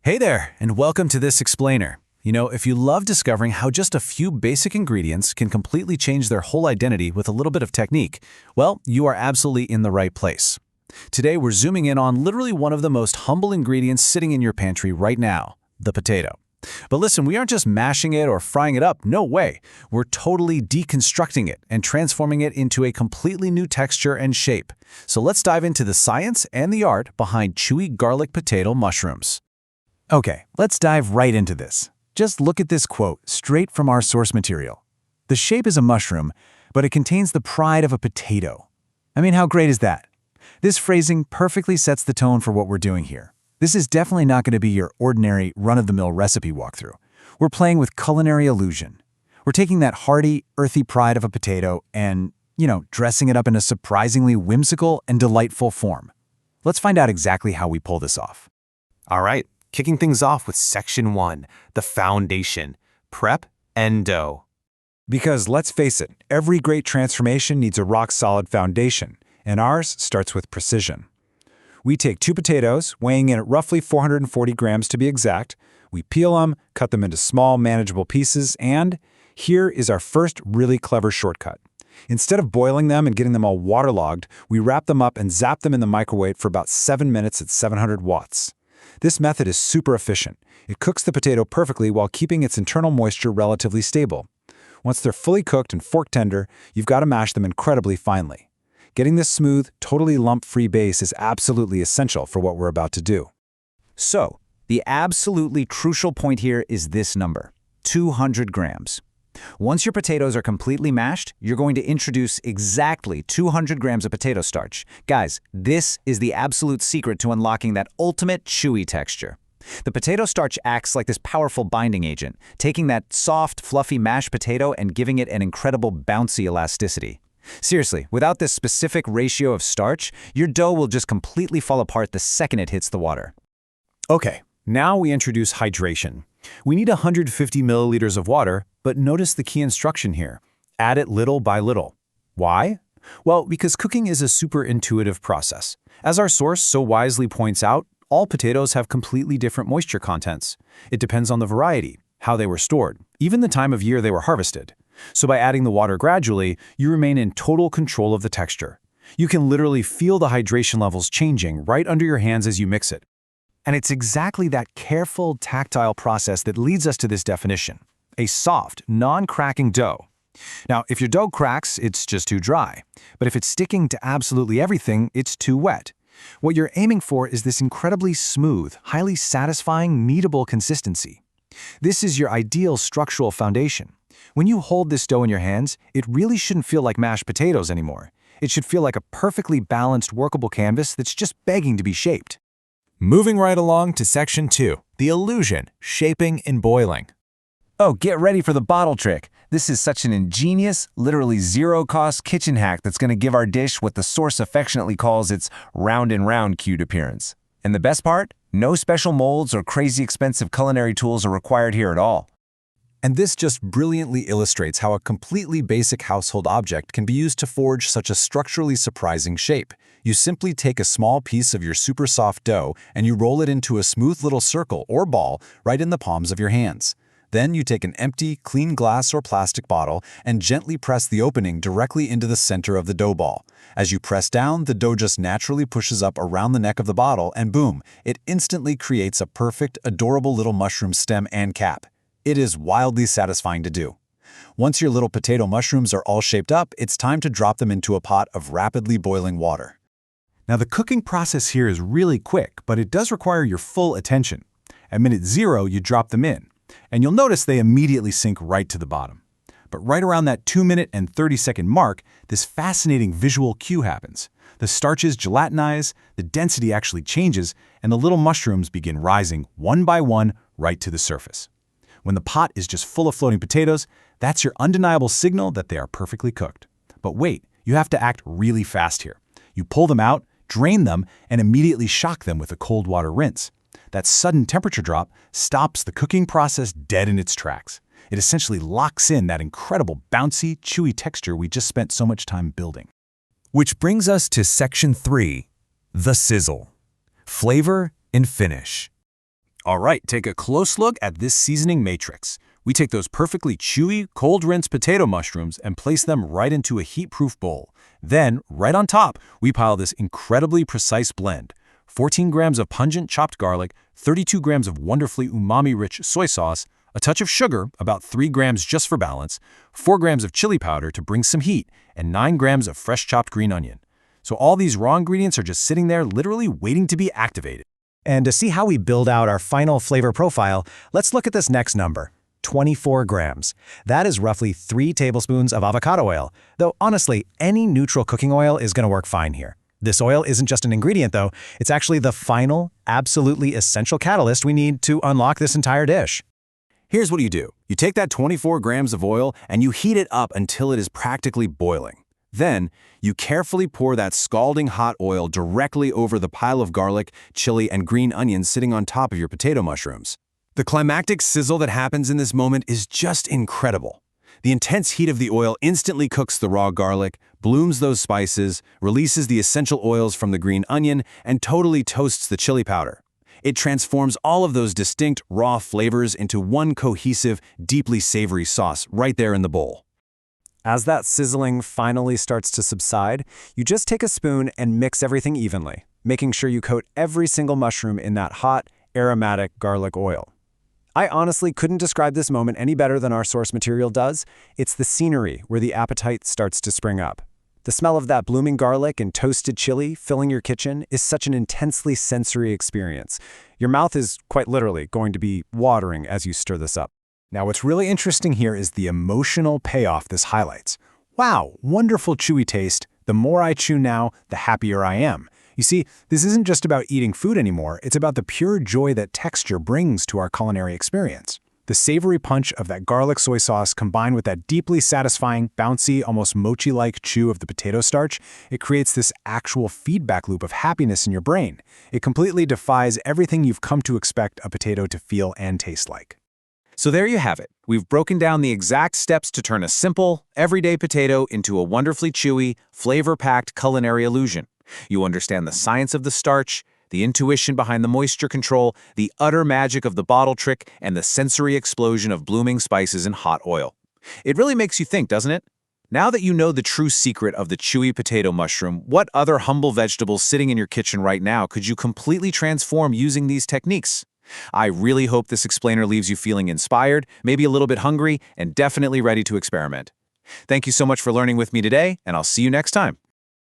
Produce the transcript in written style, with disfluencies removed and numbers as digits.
Hey there, and welcome to this explainer. If you love discovering how just a few basic ingredients can completely change their whole identity with a little bit of technique, well, you are absolutely in the right place. Today, we're zooming in on literally one of the most humble ingredients sitting in your pantry right now, the potato. But listen, we aren't just mashing it or frying it up, no way. We're totally deconstructing it and transforming it into a completely new texture and shape. So let's dive into the science and the art behind chewy garlic potato mushrooms. Okay, let's dive right into this. Just look at this quote straight from our source material. The shape is a mushroom, but it contains the pride of a potato. I mean, how great is that? This phrasing perfectly sets the tone for what we're doing here. This is definitely not going to be your ordinary run-of-the-mill recipe walkthrough. We're playing with culinary illusion. We're taking that hearty, earthy pride of a potato and, dressing it up in a surprisingly whimsical and delightful form. Let's find out exactly how we pull this off. All right, kicking things off with Section 1, the foundation, prep and dough. Because let's face it, every great transformation needs a rock-solid foundation, and ours starts with precision. We take 2 potatoes, weighing in at roughly 440 grams to be exact. We peel them, cut them into small, manageable pieces, and here is our first really clever shortcut. Instead of boiling them and getting them all waterlogged, we wrap them up and zap them in the microwave for about 7 minutes at 700 watts. This method is super efficient. It cooks the potato perfectly while keeping its internal moisture relatively stable. Once they're fully cooked and fork tender, you've got to mash them incredibly finely. Getting this smooth, totally lump-free base is absolutely essential for what we're about to do. So, the absolutely crucial point here is this number, 200 grams. Once your potatoes are completely mashed, you're going to introduce exactly 200 grams of potato starch. Guys, this is the absolute secret to unlocking that ultimate chewy texture. The potato starch acts like this powerful binding agent, taking that soft, fluffy mashed potato and giving it an incredible bouncy elasticity. Seriously, without this specific ratio of starch, your dough will just completely fall apart the second it hits the water. Okay, now we introduce hydration. We need 150 milliliters of water, but notice the key instruction here. Add it little by little. Why? Well, because cooking is a super intuitive process. As our source so wisely points out, all potatoes have completely different moisture contents. It depends on the variety, how they were stored, even the time of year they were harvested. So by adding the water gradually, you remain in total control of the texture. You can literally feel the hydration levels changing right under your hands as you mix it. And it's exactly that careful, tactile process that leads us to this definition, a soft, non-cracking dough. Now, if your dough cracks, it's just too dry. But if it's sticking to absolutely everything, it's too wet. What you're aiming for is this incredibly smooth, highly satisfying, kneadable consistency. This is your ideal structural foundation. When you hold this dough in your hands, it really shouldn't feel like mashed potatoes anymore. It should feel like a perfectly balanced, workable canvas that's just begging to be shaped. Moving right along to Section 2, the illusion, shaping and boiling. Oh, get ready for the bottle trick. This is such an ingenious, literally zero-cost kitchen hack that's going to give our dish what the source affectionately calls its round and round cute appearance. And the best part? No special molds or crazy expensive culinary tools are required here at all. And this just brilliantly illustrates how a completely basic household object can be used to forge such a structurally surprising shape. You simply take a small piece of your super soft dough and you roll it into a smooth little circle or ball right in the palms of your hands. Then you take an empty, clean glass or plastic bottle and gently press the opening directly into the center of the dough ball. As you press down, the dough just naturally pushes up around the neck of the bottle and boom, it instantly creates a perfect, adorable little mushroom stem and cap. It is wildly satisfying to do. Once your little potato mushrooms are all shaped up, it's time to drop them into a pot of rapidly boiling water. Now, the cooking process here is really quick, but it does require your full attention. At minute 0, you drop them in, and you'll notice they immediately sink right to the bottom. But right around that 2-minute and 30-second mark, this fascinating visual cue happens. The starches gelatinize, the density actually changes, and the little mushrooms begin rising one by one right to the surface. When the pot is just full of floating potatoes, that's your undeniable signal that they are perfectly cooked. But wait, you have to act really fast here. You pull them out, drain them, and immediately shock them with a cold water rinse. That sudden temperature drop stops the cooking process dead in its tracks. It essentially locks in that incredible bouncy, chewy texture we just spent so much time building. Which brings us to Section 3, the sizzle, flavor and finish. All right, take a close look at this seasoning matrix. We take those perfectly chewy, cold-rinsed potato mushrooms and place them right into a heat-proof bowl. Then, right on top, we pile this incredibly precise blend. 14 grams of pungent chopped garlic, 32 grams of wonderfully umami-rich soy sauce, a touch of sugar, about 3 grams just for balance, 4 grams of chili powder to bring some heat, and 9 grams of fresh chopped green onion. So all these raw ingredients are just sitting there literally waiting to be activated. And to see how we build out our final flavor profile, let's look at this next number, 24 grams. That is roughly 3 tablespoons of avocado oil, though honestly, any neutral cooking oil is going to work fine here. This oil isn't just an ingredient though, it's actually the final, absolutely essential catalyst we need to unlock this entire dish. Here's what you do. You take that 24 grams of oil and you heat it up until it is practically boiling. Then, you carefully pour that scalding hot oil directly over the pile of garlic, chili, and green onions sitting on top of your potato mushrooms. The climactic sizzle that happens in this moment is just incredible. The intense heat of the oil instantly cooks the raw garlic, blooms those spices, releases the essential oils from the green onion, and totally toasts the chili powder. It transforms all of those distinct raw flavors into one cohesive, deeply savory sauce right there in the bowl. As that sizzling finally starts to subside, you just take a spoon and mix everything evenly, making sure you coat every single mushroom in that hot, aromatic garlic oil. I honestly couldn't describe this moment any better than our source material does. It's the scenery where the appetite starts to spring up. The smell of that blooming garlic and toasted chili filling your kitchen is such an intensely sensory experience. Your mouth is quite literally going to be watering as you stir this up. Now, what's really interesting here is the emotional payoff this highlights. Wow, wonderful chewy taste. The more I chew now, the happier I am. You see, this isn't just about eating food anymore, it's about the pure joy that texture brings to our culinary experience. The savory punch of that garlic soy sauce combined with that deeply satisfying, bouncy, almost mochi-like chew of the potato starch, it creates this actual feedback loop of happiness in your brain. It completely defies everything you've come to expect a potato to feel and taste like. So there you have it. We've broken down the exact steps to turn a simple, everyday potato into a wonderfully chewy, flavor-packed culinary illusion. You understand the science of the starch, the intuition behind the moisture control, the utter magic of the bottle trick, and the sensory explosion of blooming spices and hot oil. It really makes you think, doesn't it? Now that you know the true secret of the chewy potato mushroom, what other humble vegetables sitting in your kitchen right now could you completely transform using these techniques? I really hope this explainer leaves you feeling inspired, maybe a little bit hungry, and definitely ready to experiment. Thank you so much for learning with me today, and I'll see you next time.